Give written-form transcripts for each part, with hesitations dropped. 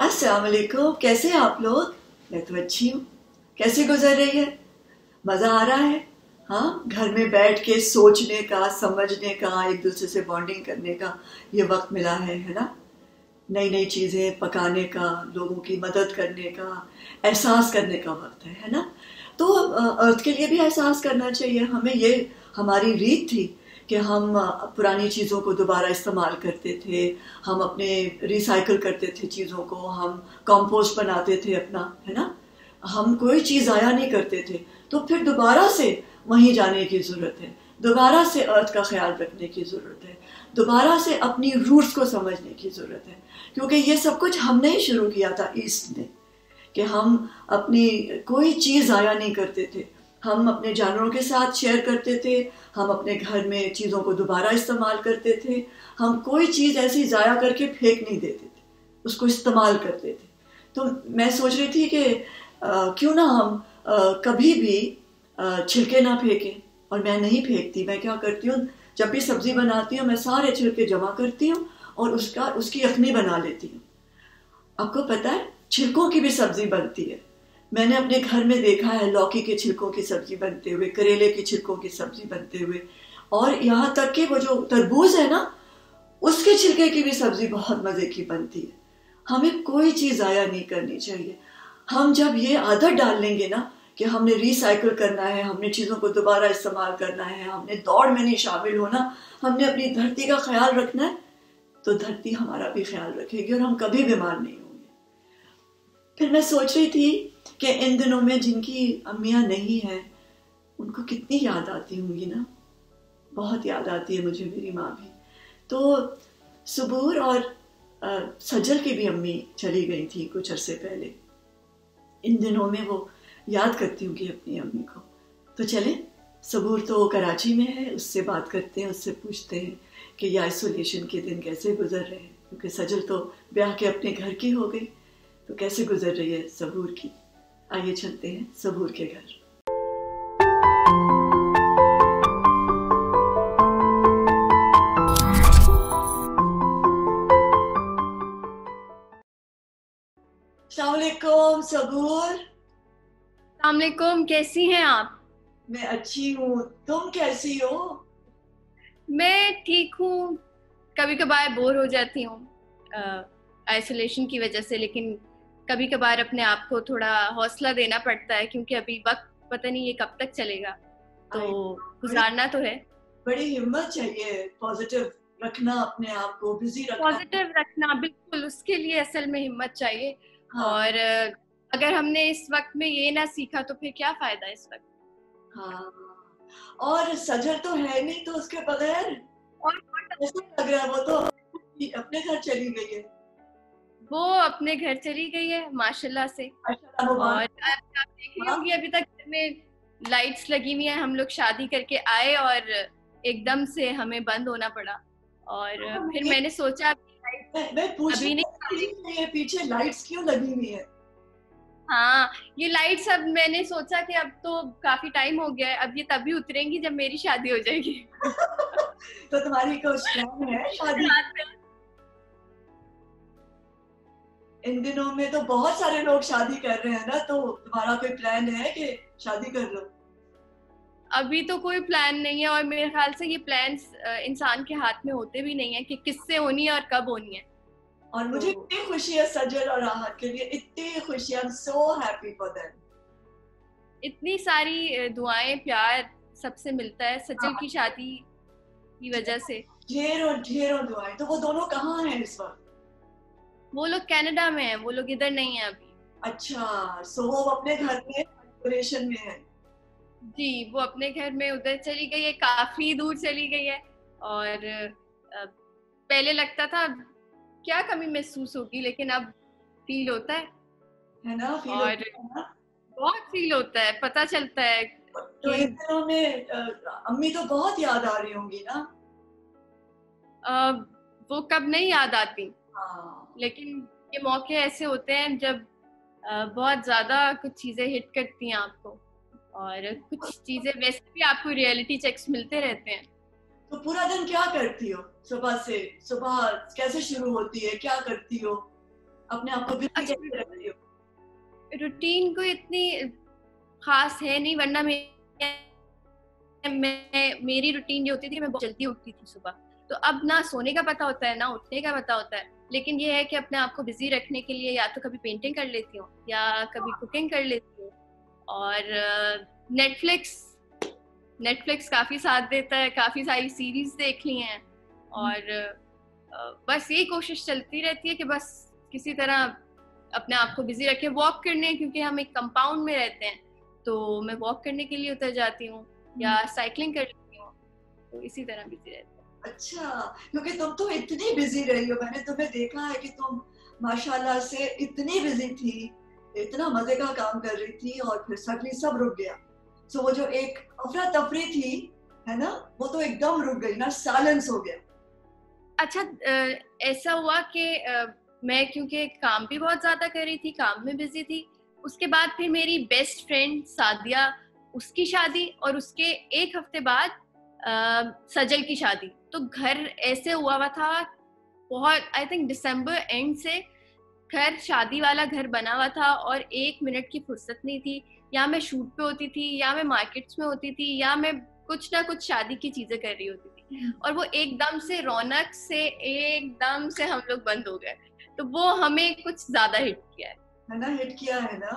अस्सलाम वालेकुम। कैसे हैं आप लोग? मैं तो अच्छी हूँ। कैसे गुजर रही है? मज़ा आ रहा है? हाँ, घर में बैठ के सोचने का, समझने का, एक दूसरे से बॉन्डिंग करने का ये वक्त मिला है ना? नई नई चीज़ें पकाने का, लोगों की मदद करने का, एहसास करने का वक्त है ना? तो अर्थ के लिए भी एहसास करना चाहिए हमें। ये हमारी रीत थी कि हम पुरानी चीज़ों को दोबारा इस्तेमाल करते थे, हम अपने रिसाइकल करते थे चीज़ों को, हम कंपोस्ट बनाते थे अपना, है ना? हम कोई चीज़ ज़ाया नहीं करते थे। तो फिर दोबारा से वहीं जाने की ज़रूरत है, दोबारा से अर्थ का ख्याल रखने की ज़रूरत है, दोबारा से अपनी रूट्स को समझने की ज़रूरत है। क्योंकि ये सब कुछ हमने ही शुरू किया था ईस्ट ने, कि हम अपनी कोई चीज़ ज़ाया नहीं करते थे। हम अपने जानवरों के साथ शेयर करते थे, हम अपने घर में चीज़ों को दोबारा इस्तेमाल करते थे, हम कोई चीज़ ऐसी ज़ाया करके फेंक नहीं देते थे, उसको इस्तेमाल करते थे। तो मैं सोच रही थी कि क्यों ना हम कभी भी छिलके ना फेंकें। और मैं नहीं फेंकती। मैं क्या करती हूँ, जब भी सब्जी बनाती हूँ मैं सारे छिलके जमा करती हूँ और उसकी यखनी बना लेती हूँ। आपको पता है छिलकों की भी सब्जी बनती है। मैंने अपने घर में देखा है लौकी के छिलकों की सब्जी बनते हुए, करेले के छिलकों की सब्जी बनते हुए, और यहाँ तक कि वो जो तरबूज है ना, उसके छिलके की भी सब्जी बहुत मजे की बनती है। हमें कोई चीज ज़ाया नहीं करनी चाहिए। हम जब ये आदत डाल लेंगे ना कि हमने रिसाइकल करना है, हमने चीज़ों को दोबारा इस्तेमाल करना है, हमने दौड़ में नहीं शामिल होना, हमने अपनी धरती का ख्याल रखना है, तो धरती हमारा भी ख्याल रखेगी और हम कभी बीमार नहीं होंगे। फिर मैं सोच रही थी कि इन दिनों में जिनकी अम्मियाँ नहीं हैं उनको कितनी याद आती होंगी ना। बहुत याद आती है मुझे मेरी माँ भी। तो सुबूर और सजल की भी अम्मी चली गई थी कुछ अरसे पहले। इन दिनों में वो याद करती होंगी अपनी अम्मी को। तो चलें, सबूर तो कराची में है, उससे बात करते हैं, उससे पूछते हैं कि ये आइसोलेशन के दिन कैसे गुजर रहे हैं। क्योंकि सजल तो ब्याह के अपने घर की हो गई, तो कैसे गुजर रही है सबूर की। आइए चलते हैं सबूर के घर। अस्सलाम वालेकुम सबूर। अस्सलामुअलैकुम, कैसी हैं आप? मैं अच्छी हूँ, तुम कैसी हो? मैं ठीक हूँ। कभी कभार बोर हो जाती हूँ आइसोलेशन की वजह से, लेकिन कभी कभार अपने आप को थोड़ा हौसला देना पड़ता है, क्योंकि अभी वक्त पता नहीं ये कब तक चलेगा, तो बड़ी गुजारना तो है। बड़ी हिम्मत चाहिए, पॉजिटिव रखना, अपने आप को बिजी रखना। पॉजिटिव रखना, बिल्कुल उसके लिए असल में हिम्मत चाहिए। हाँ और अगर हमने इस वक्त में ये ना सीखा तो फिर क्या फायदा इस वक्त। हाँ। और सजल तो है नहीं, तो उसके बगैर और ऐसा लग रहा है वो तो अपने घर चली गई है। वो अपने घर चली गई है माशाल्लाह से। माशाल्लाह और मुबारक। आप देख रही हाँ, होंगी अभी तक घर में लाइट्स लगी हुई हैं। हम लोग शादी करके आए और एकदम से हमें बंद होना पड़ा। और फिर मैंने सोचा अभी मैं पूछने अभी नहीं वाली चालू। थी कि ये पीछे लाइट्स क्यों लगी हुई है? हाँ, ये लाइट्स अब मैंने सोचा कि अब तो काफी टाइम हो गया है, अब ये तभी उतरेंगी जब मेरी शादी हो जाएगी। तो तुम्हारी कुछ प्लान है शादी? रात में इन दिनों में तो बहुत सारे लोग शादी कर रहे हैं ना, तो तुम्हारा कोई प्लान है कि शादी कर लो? अभी तो कोई प्लान नहीं है, और मेरे ख्याल से ये प्लान्स इंसान के हाथ में होते भी नहीं है कि किससे होनी है और कब होनी है। और मुझे तो इतनी खुशी है सजल और राहत के लिए, इतनी खुशी। I am so happy for them. इतनी सारी दुआएं, प्यार सबसे मिलता है सजल की शादी की वजह से। ढेरों ढेरों दुआएं। तो वो दोनों कहाँ हैं इस वक्त? वो लोग कनाडा में हैं, वो लोग इधर नहीं है अभी। अच्छा, सो वो अपने घर में आइसोलेशन में है। जी, वो अपने घर में उधर चली गई है, काफी दूर चली गई है। और पहले लगता था क्या कमी महसूस होगी, लेकिन अब फील होता है ना? फील और होता है ना? बहुत फील होता है, पता चलता है तो कि इन दिनों में अम्मी तो बहुत याद आ रही होंगी ना? अ, वो कब नहीं याद आती। हाँ। लेकिन ये मौके ऐसे होते हैं जब बहुत ज्यादा कुछ चीजें हिट करती हैं आपको, और कुछ चीजें वैसे भी आपको रियलिटी चेक्स मिलते रहते हैं। तो पूरा दिन क्या करती हो? सुबह से सुबह कैसे शुरू होती है, क्या करती हो? अपने आप को बिजी अच्छा, कैसे रखती हो? रूटीन कोई इतनी खास है नहीं, वरना मेरी रूटीन ये होती थी कि मैं बहुत जल्दी उठती थी सुबह। तो अब ना सोने का पता होता है ना उठने का पता होता है, लेकिन ये है कि अपने आप को बिजी रखने के लिए या तो कभी पेंटिंग कर लेती हूँ या कभी कुकिंग कर लेती हूँ। और नेटफ्लिक्स नेटफ्लिक्स काफी साथ देता है, काफी सारी सीरीज देख ली हैं। और बस यही कोशिश चलती रहती है कि बस किसी तरह अपने आप को बिजी रखें। वॉक करने, क्योंकि हम एक कंपाउंड में रहते हैं, तो मैं वॉक करने के लिए उतर जाती हूँ या साइकिलिंग कर लेती हूँ, तो इसी तरह बिजी रहती हूँ। अच्छा, क्योंकि तुम तो इतनी बिजी रही हो, मैंने तुम्हें देखा है कि तुम माशाल्लाह से इतनी बिजी थी, इतना मजे का काम कर रही थी और फिर सडनली सब रुक गया। सो वो जो एक अफरा तफरी थी, है ना, वो तो एकदम रुक गई ना, साइलेंस हो गया। अच्छा, ऐसा हुआ कि मैं क्योंकि काम भी बहुत ज्यादा कर रही थी, काम में बिजी थी। उसके बाद फिर मेरी बेस्ट फ्रेंड सादिया, उसकी शादी, और उसके एक हफ्ते बाद सजल की शादी। तो घर ऐसे हुआ था बहुत, आई थिंक दिसंबर एंड से घर, शादी वाला घर बना हुआ था और 1 मिनट की फुर्सत नहीं थी। या मैं शूट पे होती थी, या मैं मार्केट्स में होती थी, या मैं कुछ ना कुछ शादी की चीजें कर रही होती थी। और वो एकदम से रौनक से एकदम से हम लोग बंद हो गए, तो वो हमें कुछ ज्यादा हिट किया है ना, हिट किया है ना।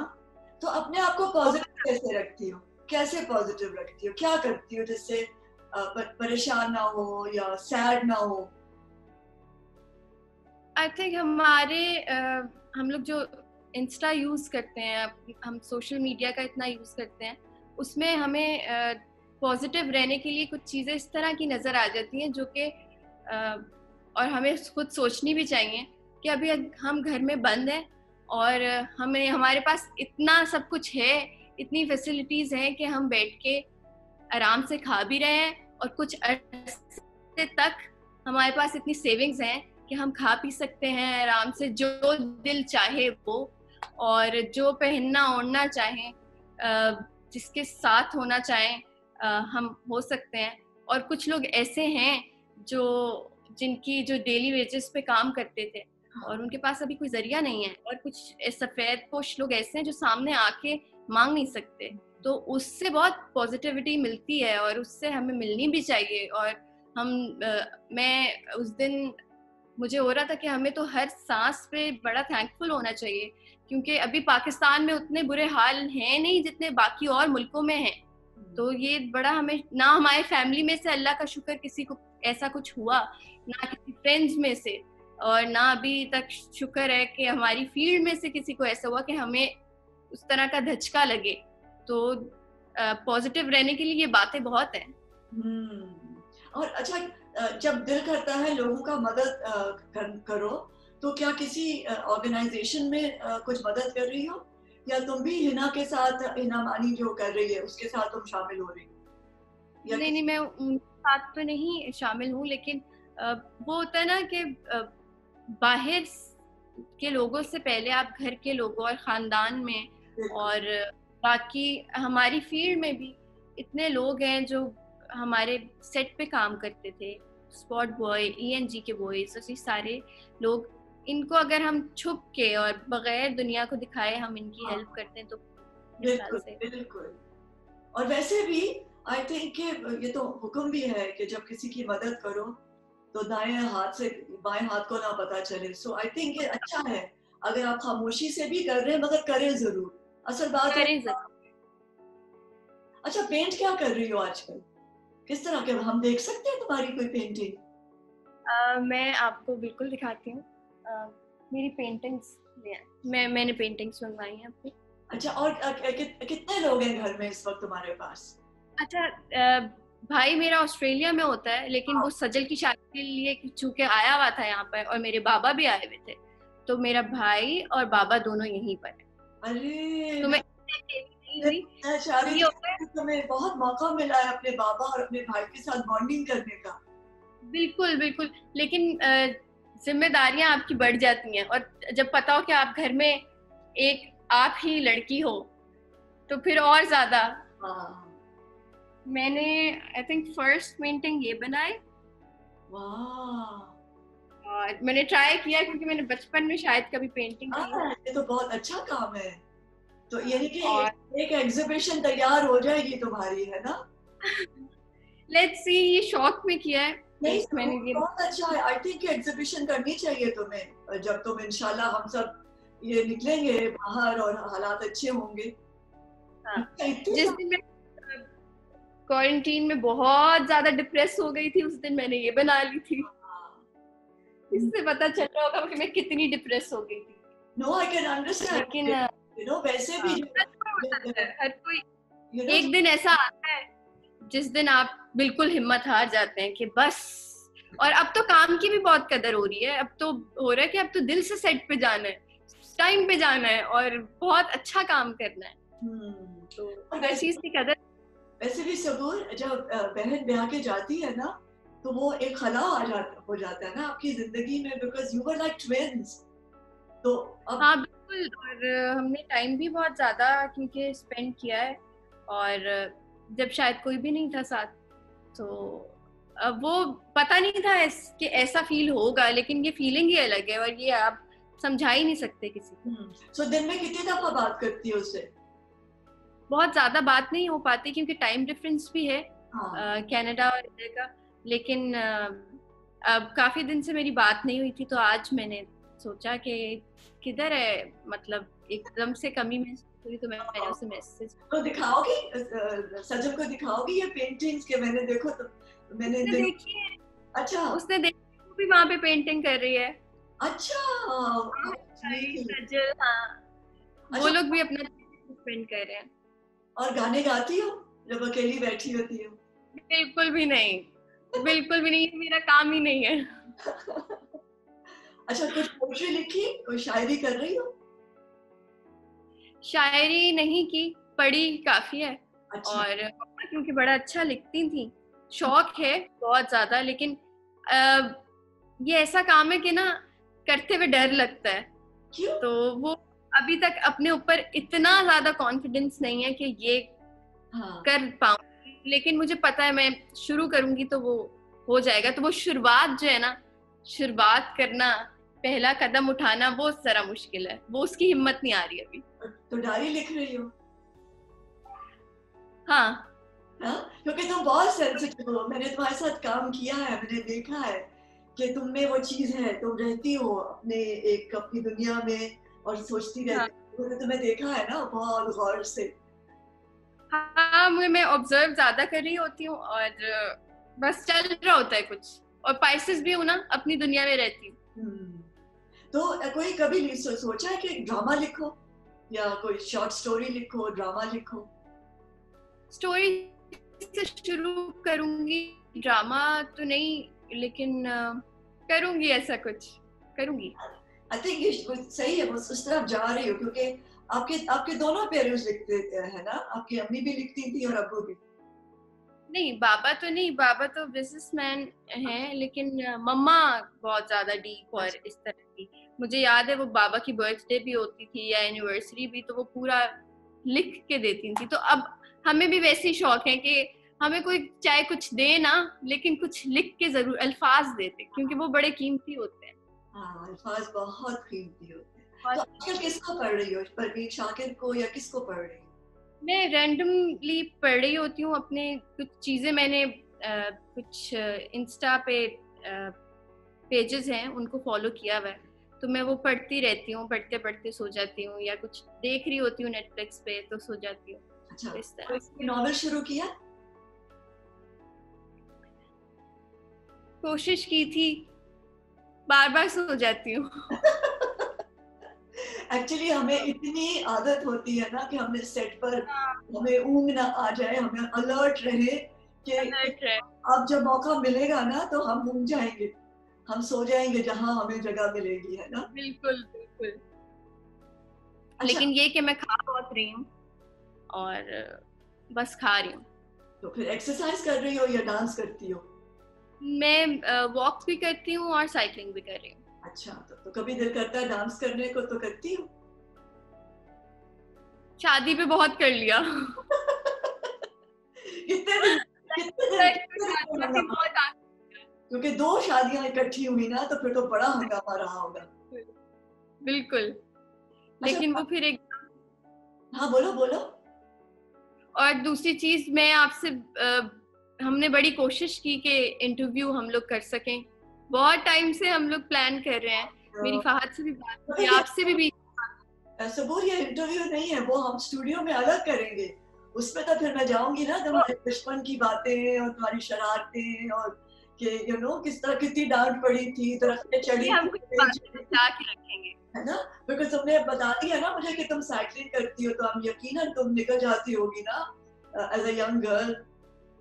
तो अपने आप को पॉजिटिव कैसे रखती हो, कैसे पॉजिटिव रखती हो, क्या करती हो जिससे परेशान ना हो या सैड ना हो? आई थिंक हम लोग जो इंस्टा यूज करते हैं, हम सोशल मीडिया का इतना यूज करते हैं, उसमें हमें पॉजिटिव रहने के लिए कुछ चीजें इस तरह की नजर आ जाती हैं जो कि और हमें खुद सोचनी भी चाहिए कि अभी हम घर में बंद हैं और हमें, हमारे पास इतना सब कुछ है, इतनी फैसिलिटीज हैं कि हम बैठ के आराम से खा भी रहे हैं, और कुछ अरसे तक हमारे पास इतनी सेविंग्स हैं कि हम खा पी सकते हैं आराम से, जो दिल चाहे वो, और जो पहनना ओढ़ना चाहें, जिसके साथ होना चाहें, हम हो सकते हैं। और कुछ लोग ऐसे हैं जो जिनकी जो डेली वेजेस पे काम करते थे और उनके पास अभी कोई जरिया नहीं है, और कुछ सफेद पोश लोग ऐसे हैं जो सामने आके मांग नहीं सकते। तो उससे बहुत पॉजिटिविटी मिलती है और उससे हमें मिलनी भी चाहिए। और मैं उस दिन, मुझे हो रहा था कि हमें तो हर सांस पे बड़ा थैंकफुल होना चाहिए, क्योंकि अभी पाकिस्तान में उतने बुरे हाल हैं नहीं जितने बाकी और मुल्कों में हैं। तो ये बड़ा, हमें ना हमारे फैमिली में से अल्लाह का शुक्र किसी को ऐसा कुछ हुआ, ना किसी फ्रेंड्स में से, और ना अभी तक शुक्र है कि हमारी फील्ड में से किसी को ऐसा हुआ कि हमें उस तरह का धचका लगे। तो पॉजिटिव रहने के लिए ये बातें बहुत हैं। और अच्छा, जब दिल करता है लोगों का मदद करो, तो क्या किसी ऑर्गेनाइजेशन में कुछ मदद कर रही हो, या तुम भी हिना के साथ, हिना मानी जो कर रही है उसके साथ तुम शामिल हो रही हो? नहीं, मैं उनके साथ तो नहीं शामिल हूँ, लेकिन वो होता है ना कि बाहर के लोगों से पहले आप घर के लोगों और खानदान में, और बाकी हमारी फील्ड में भी इतने लोग हैं जो हमारे सेट पे काम करते थे, स्पॉट बॉय, ENG के बॉयज, ऐसे सारे लोग, इनको अगर हम छुप के और बगैर दुनिया को दिखाए हम इनकी हेल्प करते हैं तो बिल्कुल बिल्कुल। और वैसे भी आई थिंक ये तो हुक्म भी है कि जब किसी की मदद करो तो दाएं हाथ से बाएं हाथ को ना पता चले। सो आई थिंक ये अच्छा है, अगर आप खामोशी से भी कर रहे हैं मगर करें जरूर, असल बात है। अच्छा, पेंट क्या कर रही हो आजकल, किस तरह के, हम देख सकते हैं तुम्हारी कोई पेंटिंग? मैं आपको बिल्कुल दिखाती हूँ। मेरी पेंटिंग्स, मैंने पेंटिंग्स मंगवाई हैं अपनी। अच्छा, और कितने लोग हैं घर में इस वक्त तुम्हारे पास? अच्छा, भाई मेरा ऑस्ट्रेलिया में होता है, लेकिन वो सजल की शादी के लिए चूंकि आया हुआ था यहाँ पर, और मेरे बाबा भी आए हुए थे, तो मेरा भाई और बाबा दोनों यहीं पर है। अरे, तो मैं तुम्हें बहुत मौका मिला है अपने बाबा और अपने भाई के साथ बॉन्डिंग करने का। बिल्कुल बिल्कुल, लेकिन जिम्मेदारियां आपकी बढ़ जाती हैं, और जब पता हो कि आप घर में एक आप ही लड़की हो तो फिर और ज्यादा। मैंने आई थिंक फर्स्ट पेंटिंग ये बनाई। वाह, और मैंने ट्राई किया क्योंकि मैंने बचपन में शायद कभी पेंटिंग की है। ये तो बहुत अच्छा काम है। तो यानी कि और एक एग्जीबिशन तैयार हो जाएगी तुम्हारी, है ना? लेट्स सी, ये शौक में किया है। नहीं, इस मैंने ये बहुत अच्छा है। आई थिंक एग्जीबिशन करनी चाहिए तुम्हें, जब तुम इंशाल्लाह हम सब ये निकलेंगे बाहर और हालात अच्छे होंगे। हाँ, इतनी जिस दिन मैं क्वारंटीन में बहुत ज्यादा डिप्रेस हो गई थी, उस दिन मैंने ये बना ली थी। इससे पता चल रहा होगा कि मैं कितनी डिप्रेस हो गई थी। No, I can understand. लेकिन यू नो वैसे भी हर कोई एक दिन ऐसा आता है जिस दिन आप बिल्कुल हिम्मत हार जाते हैं कि बस। और अब तो काम की भी बहुत कदर हो रही है। अब तो हो रहा है कि अब तो दिल से सेट पे जाना है, टाइम पे जाना है और बहुत अच्छा काम करना है। तो हर चीज की कदर। वैसे भी सबूर, जब बहन ब्याह के जाती है ना, तो वो एक खला हो जाता है ना आपकी जिंदगी में, because you were like twins. तो अब हाँ बिल्कुल। और हमने टाइम भी बहुत ज्यादा क्योंकि स्पेंड किया है। और जब शायद कोई भी नहीं था साथ, तो अब वो पता नहीं था कि ऐसा फील होगा, लेकिन ये फीलिंग ही अलग है और ये आप समझा ही नहीं सकते किसी को। सो दिन में कितनी दफा बात करती है उससे? बहुत ज्यादा बात नहीं हो पाती क्योंकि टाइम डिफरेंस भी है कनाडा और इंडिया का। लेकिन अब काफी दिन से मेरी बात नहीं हुई थी, तो आज मैंने सोचा कि किधर है, मतलब एकदम से कमी महसूस हुई, तो मैंने उसे मैसेज। तो दिखाओगी, सजल को दिखाओगी ये पेंटिंग्स के? मैंने देखो तो मैंने देखी है। अच्छा, उसने देखी, वो भी वहाँ पे पेंटिंग कर रही है। अच्छा, सजल, हाँ, वो अच्छा। लोग भी अपना स्पेंड कर रहे हैं। और गाने गाती हो जब अकेली बैठी होती हो? बिल्कुल भी नहीं, बिल्कुल भी नहीं, मेरा काम ही नहीं है। अच्छा, कुछ पोएट्री लिखी, कोई शायरी कर रही हो? शायरी नहीं की, पढ़ी काफी है। अच्छा। और क्योंकि बड़ा अच्छा लिखती थी, शौक है बहुत ज्यादा। लेकिन ये ऐसा काम है कि ना करते हुए डर लगता है। क्यों? तो वो अभी तक अपने ऊपर इतना ज्यादा कॉन्फिडेंस नहीं है कि ये कर पाऊंगी। लेकिन मुझे पता है मैं शुरू करूंगी तो वो हो जाएगा। तो वो शुरुआत जो है ना, शुरुआत करना, पहला कदम उठाना, वो जरा मुश्किल है। वो उसकी हिम्मत नहीं आ रही अभी। तो डायरी लिख रही हो? हाँ, क्योंकि तुम बहुत सेंसिटिव हो। मैंने तुम्हारे साथ काम किया है, मैंने देखा है कि तुम में वो चीज है। तुम रहती हो अपनी दुनिया में और सोचती रहती हो। मैंने तुम्हें देखा है ना बहुत गौर से। हाँ, मैं ऑब्जर्व ज्यादा कर रही होती हूँ और बस चल रहा होता है कुछ। और पाइसेस भी हूँ ना, अपनी दुनिया में रहती हूँ। तो कोई कभी सोचा है कि ड्रामा लिखो या कोई शॉर्ट स्टोरी लिखो, ड्रामा लिखो? स्टोरी से शुरू करूंगी, ड्रामा तो नहीं, लेकिन करूंगी, ऐसा कुछ करूंगी। आई थिंक ये सही है, बस उस तरफ जा रही हो। क्योंकि आपके आपके दोनों पेरेंट्स लिखते हैं ना, आपकी अम्मी भी लिखती थी और अब्बू भी। नहीं, बाबा तो नहीं, बाबा तो बिजनेसमैन हैं, लेकिन मम्मा बहुत ज्यादा डीप और इस तरह की। मुझे याद है वो बाबा की बर्थडे भी होती थी या एनिवर्सरी भी, तो वो पूरा लिख के देती थी। तो अब हमें भी वैसे ही शौक है कि हमें कोई चाहे कुछ दे ना, लेकिन कुछ लिख के जरूर अल्फाज देते, क्योंकि वो बड़े कीमती होते हैं। हाँ, अल्फाज बहुत कीमती होते हैं। तो आजकल किसको पढ़ रही हो, परवीन शाकिर को या किसको पढ़ रही हो? मैं रैंडमली पढ़ रही होती हूँ अपने कुछ चीजें। मैंने कुछ इंस्टा पे पेजेस हैं, उनको फॉलो किया हुआ है, तो मैं वो पढ़ती रहती हूँ। पढ़ते पढ़ते सो जाती हूँ, या कुछ देख रही होती हूँ नेटफ्लिक्स पे तो सो जाती हूँ। अच्छा, इस तरह कोई नॉवेल शुरू किया? कोशिश की थी, बार बार सो जाती हूँ। एक्चुअली हमें इतनी आदत होती है ना कि हमें सेट पर हमें ऊंग ना आ जाए, हमें अलर्ट रहे कि अब जब मौका मिलेगा ना तो हम ऊंग जाएंगे, हम सो जाएंगे जहां हमें जगह मिलेगी, है ना? बिल्कुल बिल्कुल। अच्छा, लेकिन ये कि मैं खा बहुत रही हूँ और बस खा रही हूँ। तो फिर एक्सरसाइज कर रही हो या डांस करती हो? मैं वॉक भी करती हूँ और साइकिलिंग भी कर रही हूँ। अच्छा, तो कभी दिल करता है डांस करने को तो करती हो? शादी पे बहुत कर लिया। कितने दिन, कितने दिन, कितने दिन करना? क्योंकि 2 शादियां इकट्ठी हुई ना तो फिर तो बड़ा हंगामा रहा होगा। बिल्कुल। अच्छा, लेकिन वो फिर एक, हाँ बोलो बोलो। और दूसरी चीज मैं आपसे हमने बड़ी कोशिश की कि इंटरव्यू हम लोग कर सकें, बहुत टाइम से हम लोग प्लान कर रहे हैं, मेरी फहद से भी बात पता हुई, है आपसे भी। सबूर, ये इंटरव्यू नहीं है, वो हम स्टूडियो में अलग करेंगे। उसमें तो फिर मैं जाऊंगी ना तुम्हारे बचपन की बातें और तुम्हारी शरारतें, और कि किस तरह कितनी डांट पड़ी थी, दरख्त पे चढ़ी ये हम कुछ बातें थी, बचा के रखेंगे। है ना। बिकॉज तुमने बता दिया ना मुझे कि तुम साइकिलिंग करती हो, तो हम यकीनन तुम निकल जाती होगी ना एज अ यंग गर्ल,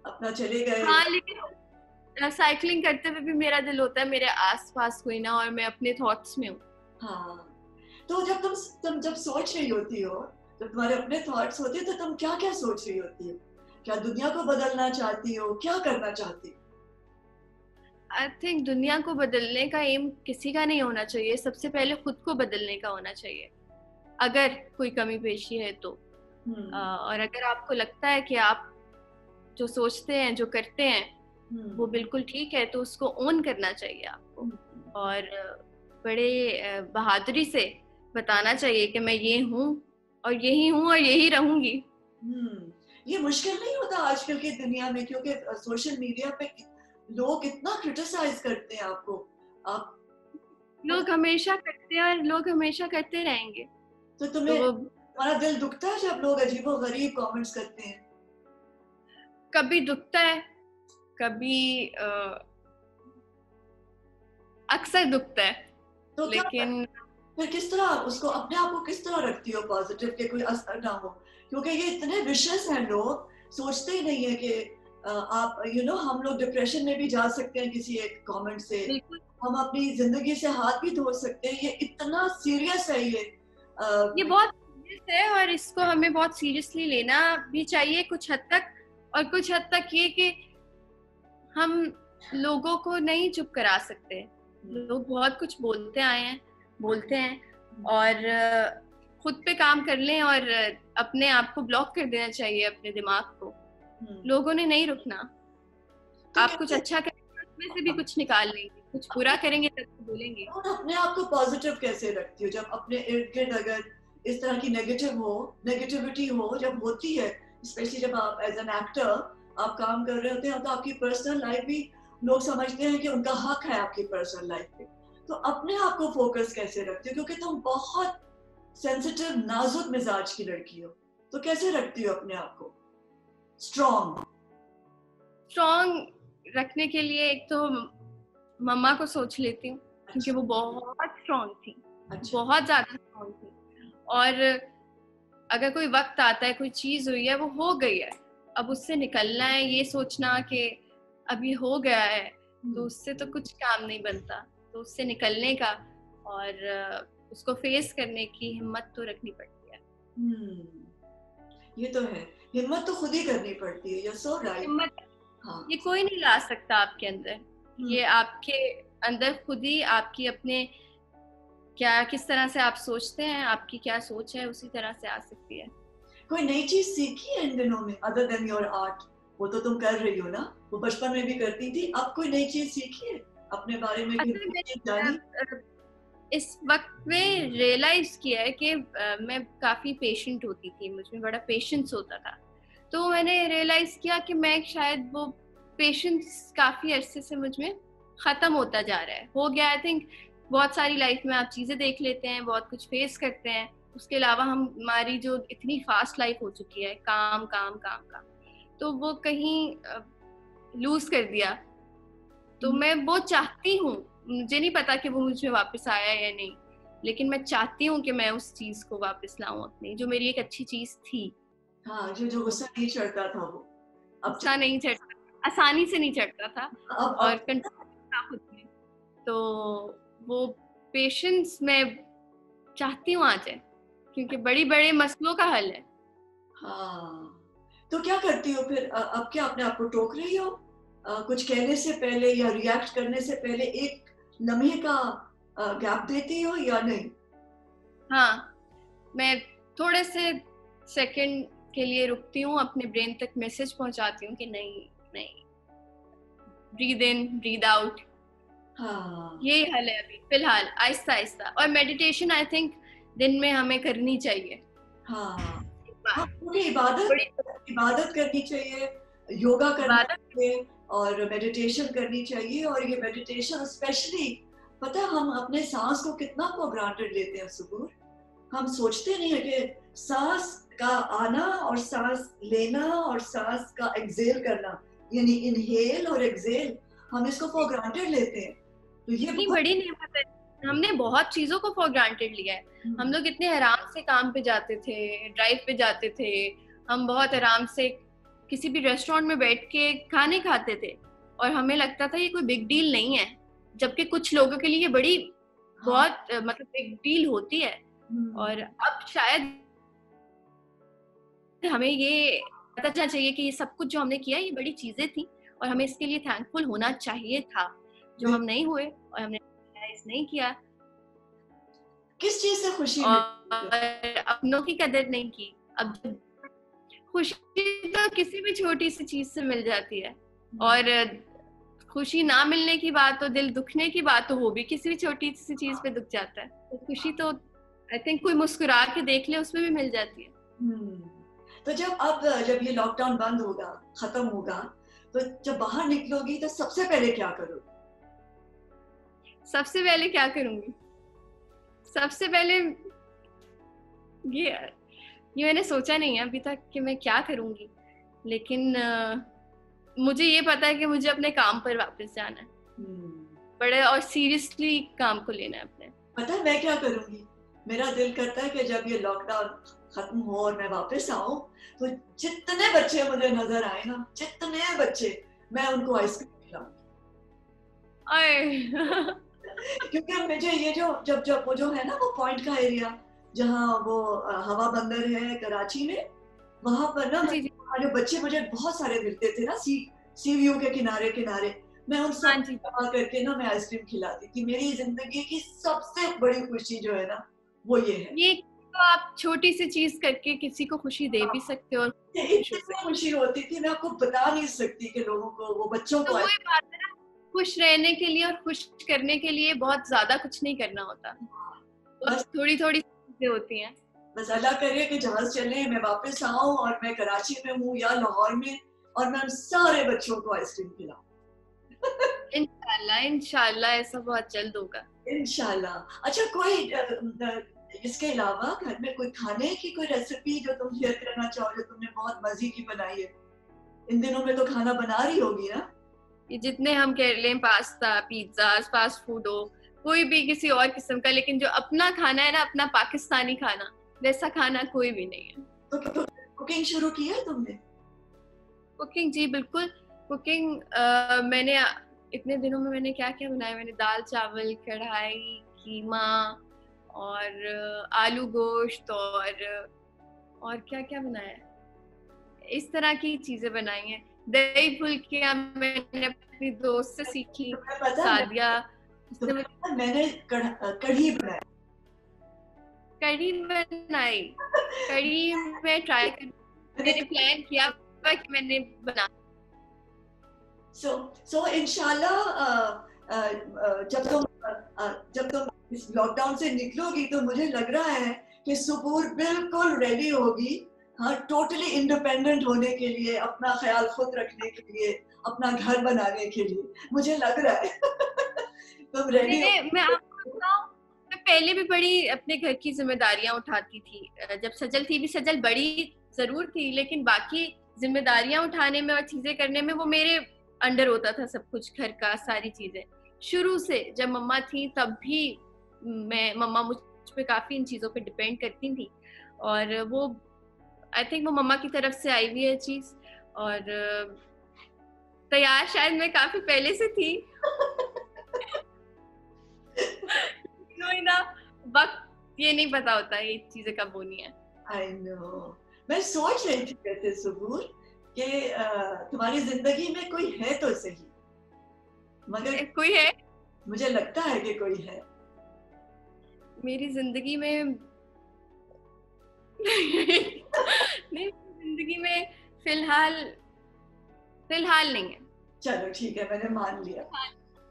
अपना चले गए। हाँ, लेकिन साइकिलिंग करते हुए भी मेरा दिल होता है मेरे आसपास कोई ना, और मैं अपने थॉट्स में हूँ। हाँ, तो जब तुम जब सोच रही होती हो, जब तुम्हारे अपने थॉट्स होते हैं, तो तुम क्या क्या सोच रही होती हो? क्या दुनिया को बदलना चाहती हो, क्या करना चाहती हो? आई थिंक दुनिया को बदलने का एम किसी का नहीं होना चाहिए, सबसे पहले खुद को बदलने का होना चाहिए, अगर कोई कमी पेशी है तो। और अगर आपको लगता है कि आप जो सोचते हैं, जो करते हैं, वो बिल्कुल ठीक है, तो उसको ओन करना चाहिए आपको, और बड़े बहादुरी से बताना चाहिए कि मैं ये हूँ और यही हूँ और यही रहूंगी। ये मुश्किल नहीं होता आजकल की दुनिया में, क्योंकि सोशल मीडिया पे लोग इतना क्रिटिसाइज करते हैं आपको। आप लोग हमेशा करते हैं और लोग हमेशा करते रहेंगे। तो तो वो तुम्हारा दिल दुखता है जब लोग अजीबोगरीब कमेंट्स करते हैं? कभी दुखता है, कभी अक्सर दुखता है, तो क्या लेकिन फिर किस तरह उसको, अपने आप को किस तरह रखती हो पॉजिटिव, के कोई असर ना हो? क्योंकि ये इतने विशेष हैं, लोग सोचते ही नहीं है कि आप हम लोग डिप्रेशन में भी जा सकते हैं किसी एक कमेंट से, बिल्कुल हम अपनी जिंदगी से हाथ भी धो सकते हैं। ये इतना सीरियस है ये। ये बहुत सीरियस है, और इसको हमें बहुत सीरियसली लेना भी चाहिए कुछ हद तक, और कुछ हद तक ये कि हम लोगों को नहीं चुप करा सकते। लोग बहुत कुछ बोलते आए हैं, बोलते हैं, और खुद पे काम कर लें और अपने आप को ब्लॉक कर देना चाहिए, अपने दिमाग को। लोगों ने नहीं रुकना। तो आप कुछ अच्छा करेंगे उसमें से भी कुछ निकाल लेंगे, कुछ बुरा करेंगे तब तो बोलेंगे। और अपने आप को पॉजिटिव कैसे रखती हो जब अपने इर्द गिर्द अगर इस तरह की नेगेटिविटी हो, जब होती है, स्पेशली जब आप एज एन एक्टर आप काम कर रहे होते हैं, तो आपकी पर्सनल लाइफ भी लोग समझते हैं कि उनका हक है आपकी पर्सनल लाइफ पे। तो अपने आप को फोकस कैसे रखती हो, क्योंकि तुम बहुत सेंसिटिव नाजुक मिजाज की लड़की हो, तो कैसे रखती हो अपने आप को स्ट्रॉन्ग? स्ट्रॉन्ग रखने के लिए एक तो मम्मा को सोच लेती हूँ, क्योंकि वो बहुत स्ट्रॉन्ग थी, बहुत ज्यादा स्ट्रॉन्ग थी। और अगर कोई वक्त आता है, कोई चीज हुई है, वो हो गई है, अब उससे निकलना है, ये सोचना कि अभी हो गया है तो उससे तो कुछ काम नहीं बनता, तो उससे निकलने का और उसको फेस करने की हिम्मत तो रखनी पड़ती है। ये तो है, हिम्मत तो खुद ही करनी पड़ती है। You're so right. हिम्मत हाँ। ये कोई नहीं ला सकता आपके अंदर, ये आपके अंदर खुद ही, आपकी अपने क्या, किस तरह से आप सोचते हैं, आपकी क्या सोच है, उसी तरह से आ सकती है। कोई नई चीज सीखी है इन दिनों में अदर देन योर आर्ट? वो तो तुम कर रही हो ना, वो बचपन में भी करती थी, अब कोई नई चीज सीखी है अपने बारे में, कोई चीज जानी? इस वक्त में रियलाइज किया है कि मैं काफी पेशेंट होती थी, मुझमें बड़ा पेशेंस होता था, तो मैंने रियलाइज किया कि मैं शायद वो पेशेंस काफी अरसे से मुझमें खत्म होता जा रहा है, हो गया। आई थिंक बहुत सारी लाइफ में आप चीजें देख लेते हैं, बहुत कुछ फेस करते हैं, उसके अलावा हमारी जो इतनी फास्ट लाइफ हो चुकी है, काम काम काम काम, तो वो कहीं लूज कर दिया। तो मैं वो चाहती हूँ, मुझे नहीं पता कि वो मुझे वापस आया या नहीं, लेकिन मैं चाहती हूँ कि मैं उस चीज को वापस लाऊं अपनी, जो मेरी एक अच्छी चीज थी। हाँ, जो गुस्सा नहीं चढ़ता था वो अब गुस्सा नहीं चढ़ता, आसानी से नहीं चढ़ता था, और अब कंट्रोल था खुद में। तो वो पेशेंस मैं चाहती हूँ आ जाए, क्योंकि बड़ी बड़े मसलों का हल है। हाँ, तो क्या करती हो फिर? अब क्या अपने आप को टोक रही हो कुछ कहने से पहले या रिएक्ट करने से पहले? एक लम्हे का गैप देती हो या नहीं? हाँ, मैं थोड़े से सेकंड के लिए रुकती हूँ, अपने ब्रेन तक मैसेज पहुंचाती हूँ कि नहीं नहीं, ब्रीद इन ब्रीद आउट, हाँ यही हल है अभी फिलहाल, आहिस्ता आहिस्ता। और मेडिटेशन आई थिंक दिन में हमें करनी चाहिए। हाँ हाँ, बात पूरी इबादत बड़ी इबादत करनी चाहिए, योगा करना इबादत। चाहिए और मेडिटेशन करनी चाहिए। और ये मेडिटेशन स्पेशली, पता है हम अपने सांस को कितना फॉर ग्रांटेड लेते हैं सुबह। हम सोचते नहीं है कि सांस का आना और सांस लेना और सांस का एक्सेल करना, यानी इनहेल और एक्सेल, हम इसको फॉर ग्रांटेड लेते हैं। तो ये इतनी बहुत बड़ी नेमत है, हमने बहुत चीजों को फॉर ग्रांटेड लिया है। हम लोग इतने आराम से काम पे जाते थे, ड्राइव पे जाते थे, हम बहुत आराम से किसी भी रेस्टोरेंट में बैठ के खाने खाते थे और हमें लगता था ये कोई बिग डील नहीं है, जबकि कुछ लोगों के लिए ये बड़ी हाँ, बहुत मतलब बिग डील होती है। और अब शायद हमें ये पता चलना चाहिए कि ये सब कुछ जो हमने किया ये बड़ी चीजें थी और हमें इसके लिए थैंकफुल होना चाहिए था, जो हम नहीं हुए और हमने रियलाइज नहीं किया किस चीज से खुशी मिलती है? और अपनों की कदर नहीं की। अब खुशी तो किसी भी छोटी सी चीज से मिल जाती है, और खुशी ना मिलने की बात हो, दिल दुखने की बात हो, वो भी किसी भी छोटी सी चीज पे दुख जाता है। तो खुशी तो आई थिंक कोई मुस्कुरा के देख ले उसमें भी मिल जाती है। तो जब ये लॉकडाउन बंद होगा, खत्म होगा, तो जब बाहर निकलोगी तो सबसे पहले क्या करोगी? सबसे पहले क्या करूंगी? सबसे पहले ये मैंने सोचा नहीं है अभी तक कि मैं क्या करूंगी, लेकिन मुझे ये पता है कि मुझे अपने काम पर वापस जाना है, बड़े और सीरियसली काम को लेना है अपने। पता है मैं क्या करूंगी? मेरा दिल करता है कि जब ये लॉकडाउन खत्म हो और मैं वापस आऊं, तो जितने बच्चे मुझे नजर आए ना, जितने बच्चे, मैं उनको आइसक्रीम खिलाऊंगी। क्योंकि मुझे ये जो जब जब वो जो है ना, वो पॉइंट का एरिया जहाँ वो हवा बंदर है कराची में, वहां पर ना जी जी जो बच्चे मुझे बहुत सारे मिलते थे ना, सी व्यू के किनारे किनारे, मैं उन हाँ सब जी। जमा करके ना मैं आइसक्रीम खिलाती थी। मेरी जिंदगी की सबसे बड़ी खुशी जो है ना, वो ये है। ये तो आप छोटी सी चीज करके किसी को खुशी दे भी सकते हो और खुश हो इतनी सकते खुशी होती थी, मैं आपको बता नहीं सकती कि लोगों को, वो बच्चों हो। तो को। वही बात है ना, खुश रहने के लिए और खुश करने के लिए बहुत ज्यादा कुछ नहीं करना होता, बस बहुत थोड़ी थोड़ी चीजें होती हैं। बस अल्लाह करे कि जहाज चले, मैं वापस आऊं और मैं कराची में हूँ या लाहौर में, और मैं उन सारे बच्चों को आइसक्रीम खिलाऊं। इंशाल्लाह इंशाल्लाह ऐसा बहुत जल्द होगा। इंशाल्लाह। अच्छा, इसके अलावा घर में कोई खाने की कोई रेसिपी जो तुम शेयर करना चाहो, जो तुमने बहुत मजे की बनाई है? इन दिनों में तो खाना बना रही होगी ना? ये जितने हम कह लें पास्ता पिज्जा फास्ट फूड हो, कोई भी किसी और किस्म का, लेकिन जो अपना खाना है ना, अपना पाकिस्तानी खाना, वैसा खाना कोई भी नहीं है। तो कुकिंग शुरू की है तुमने? कुकिंग जी बिल्कुल। कुकिंग मैंने इतने दिनों में मैंने क्या क्या बनाया, मैंने दाल चावल कढ़ाई कीमा और आलू गोश्त और क्या क्या बनाया है, इस तरह की चीजें बनाई हैं। दही फुल्कियां मैंने अपनी दोस्त से सीखी, तुम्हें पता है सादिया, उसने मुझे मैंने कढ़ी बनाई। कढ़ी बनाई। कढ़ी में ट्राई कर, मैंने प्लान किया कि मैंने बना। सो इंशाल्लाह जब तुम इस लॉकडाउन से निकलोगी, तो मुझे लग रहा है कि सुबूर बिल्कुल रेडी होगी, हाँ, टोटली इंडिपेंडेंट होने के लिए, अपना ख्याल खुद रखने के लिए, अपना घर बनाने के लिए, मुझे लग रहा है। तुम रेडी हो? मैं आपको बताऊं, मैं पहले भी बड़ी अपने घर की जिम्मेदारियां उठाती थी। जब सजल थी भी, सजल बड़ी जरूर थी, लेकिन बाकी जिम्मेदारियां उठाने में और चीजें करने में वो मेरे अंडर होता था सब कुछ, घर का सारी चीजें। शुरू से जब मम्मा थी तब भी मम्मा मुझ पे काफी इन चीजों पे डिपेंड करती थी, और वो आई थिंक वो मम्मा की तरफ से आई हुई है चीज। और तैयार शायद मैं काफी पहले से थी। ना वक्त ये नहीं पता होता ये चीजें कब होनी है। I know. मैं सोच रही थी वैसे सुबूर कि तुम्हारी जिंदगी में कोई है तो सही, मगर कोई है मुझे लगता है कि कोई है मेरी जिंदगी में। नहीं, जिंदगी में फिलहाल नहीं है। चलो ठीक है, मैंने मान लिया।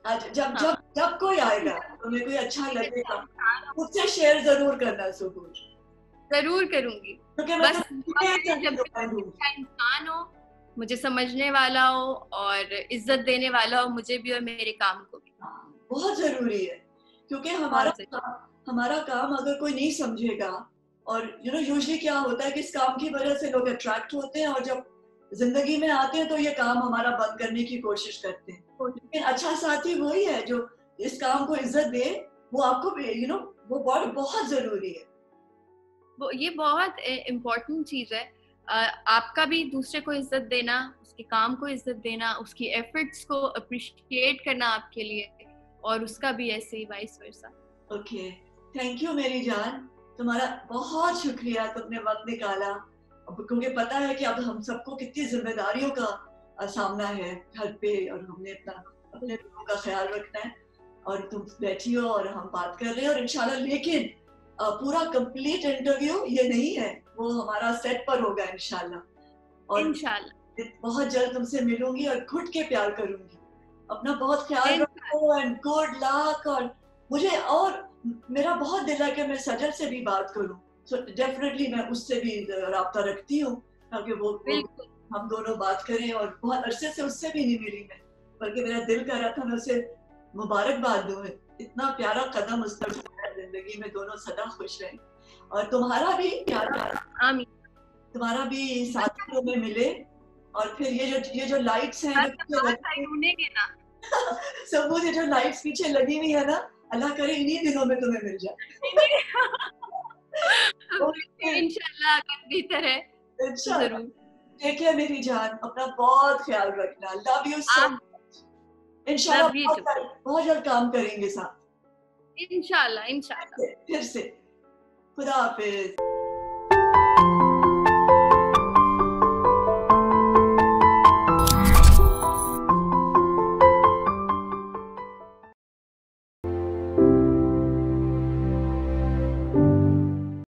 आज जब हाँ, जब जब कोई आएगा तुम्हें कोई अच्छा एक अच्छा लगेगा, इंसान हो, मुझसे शेयर जरूर करना सुकून, जरूर करूंगी। क्योंकि मैं तो बस दुआ करें जब भी कोई दूंगी। अच्छा इंसान हो, मुझे समझने वाला हो और इज्जत देने वाला हो, मुझे भी और मेरे काम को भी। बहुत जरूरी है, क्योंकि बहुत जरूरी। हमारा काम अगर कोई नहीं समझेगा, और यूजुअली क्या होता है कि इस काम की वजह से लोग अट्रैक्ट होते हैं, और जब जिंदगी में आते हैं तो ये काम हमारा बंद करने की कोशिश करते हैं। लेकिन अच्छा साथी वही है जो इस काम को इज्जत दे, वो आपको वो बहुत बहुत जरूरी है। वो ये बहुत इम्पोर्टेंट चीज है। आपका भी दूसरे को इज्जत देना, उसके काम को इज्जत देना, उसकी एफर्ट्स को अप्रिशिएट करना आपके लिए, और उसका भी ऐसे ही vice versa. Okay, thank you मेरी जान, तुम्हारा बहुत शुक्रिया, तुमने वक्त निकाला। क्योंकि पता है कि अब हम सबको कितनी जिम्मेदारियों का सामना है घर पे, और हमने अपने लोगों का ख्याल रखना है, और तुम बैठी हो और हम बात कर रहे हैं, और इंशाल्लाह। लेकिन पूरा कंप्लीट इंटरव्यू ये नहीं है, वो हमारा सेट पर होगा इंशाल्लाह। और इंशाल्लाह। बहुत जल्द तुमसे मिलूंगी और घुट के प्यार करूंगी। अपना बहुत ख्याल रखो एंड गुड लक। और मुझे और मेरा बहुत दिल है कि मैं सजल से भी बात करूं, सो डेफिनेटली मैं उससे भी राब्ता रखती हूँ, ताकि वो हम दोनों बात करें। और बहुत अरसे से उससे भी नहीं मिली मैं, बल्कि मेरा दिल कर रहा था मैं उसे मुबारकबाद दूं, इतना प्यारा कदम उसने उठाया जिंदगी में। दोनों सदा खुश रहें, और तुम्हारा भी प्यारा, आमीन। तुम्हारा भी साथियों में मिले। और फिर ये जो लाइट्स हैं जो पीछे लगी ना सब, ये जो लाइट्स पीछे लगी हुई है ना, अल्लाह करे इन्हीं दिनों में तुम्हें मिल जाए। इंशाल्लाह अगर बेहतर है तो जरूर। टेक केयर मेरी जान, अपना बहुत ख्याल रखना। Love you so much. इंशाल्लाह बहुत जल्द काम करेंगे साथ। इंशाल्लाह इंशाल्लाह। फिर से खुदा हाफिज।